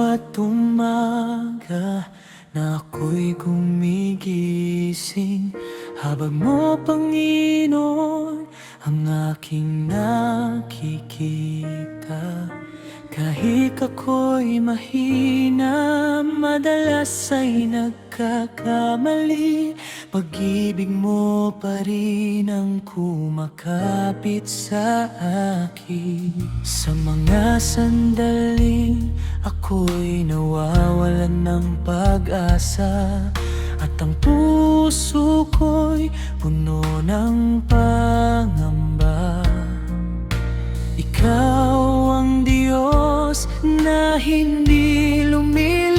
bawat umaga na ako'y gumigising, habang mo, Panginoon, ang aking nakikita. Kahit ako'y mahina, madalas ay nagkakamali, pag-ibig mo pa rin ang kumakapit sa akin. Sa mga sandaling ako'y nawawalan ng pag-asa, at ang puso ko'y puno ng pangamba. Ikaw ang Diyos na hindi lumilisan,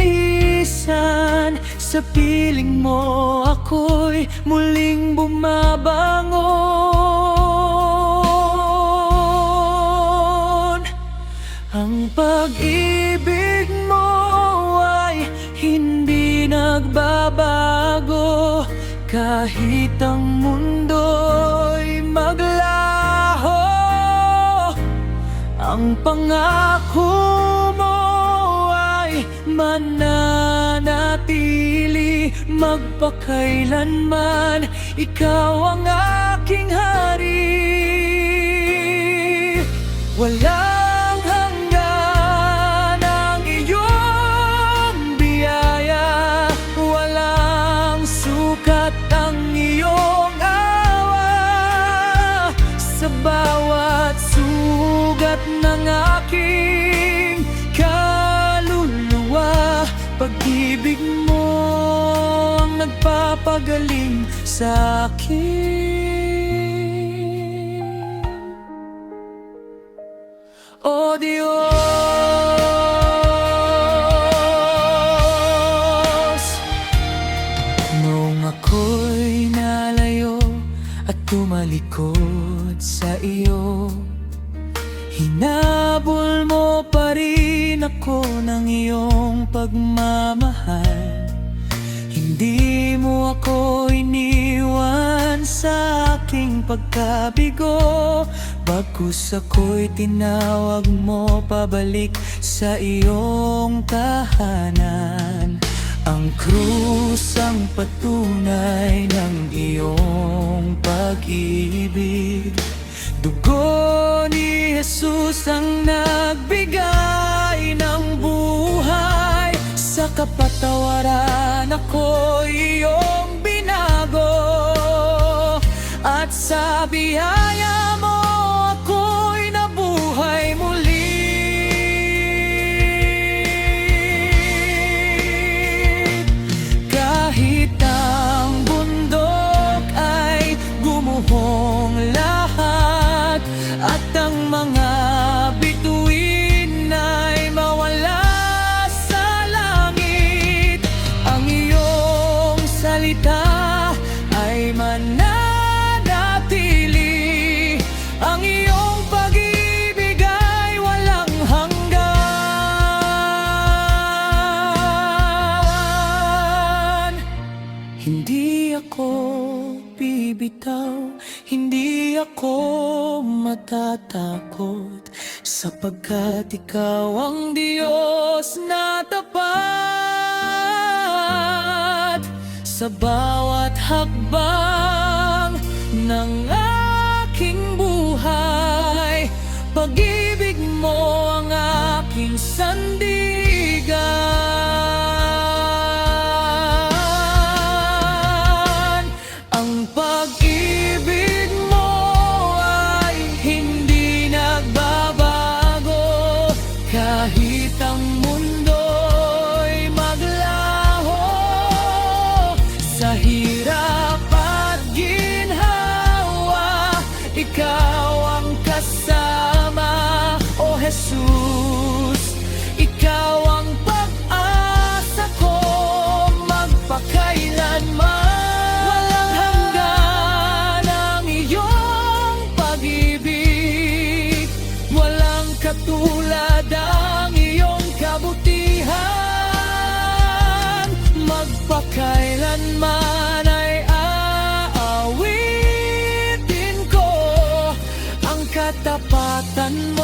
sa piling mo ako'y muling bumabangon. Ang pag-ibig mo ay hindi nagbabago, kahit ang mundo'y maglaho. Ang pangako mo ay mananatili magpakailanman, ikaw ang aking hari. Walang hanggan ang iyong biyaya, walang sukat ang iyong awa. Sa bawat sugat ng aking kaluluwa, pag-ibig mo ang nagpapagaling sa akin. O Diyos, noong ako'y nalayo at tumalikod sa iyo, hinabol mo pa rin ako ng iyong pagmamahal. Hindi mo ako iniwan sa aking pagkabigo, bagkus ako'y tinawag mo pabalik sa iyong tahanan. Ang krus ang patunay ng iyong pag-ibig, dugo ni Jesus ang nagbigay ng buhay. Sa kapatawaran ako'y iyong binago, at sa biyaya mo ako'y nabuhay muli. Kahit ang bundok ay gumuhong lahat, at ang mga bituin ay mawala sa langit, ang iyong salita ay mananatili, ang iyong pag-ibig ay walang hanggan. Hindi ako bibitaw, hindi ako matatakot, sapagkat ikaw ang Diyos na tapat. Sa bawat hakbang ng aking buhay, pag-ibig mo ang aking sandigan. Ang pag-ibig mo ay hindi nagbabago, kahit ang mundo'y maglaho. Sa hirap at ginhawa, ikaw ang kasama, O Jesus. Ikaw ang pag-asa ko magpakailanman. Walang hanggan ang iyong pag-ibig, walang katulad ang iyong kabutihan. Magpakailanman ay aawitin ko ang katapatan mo.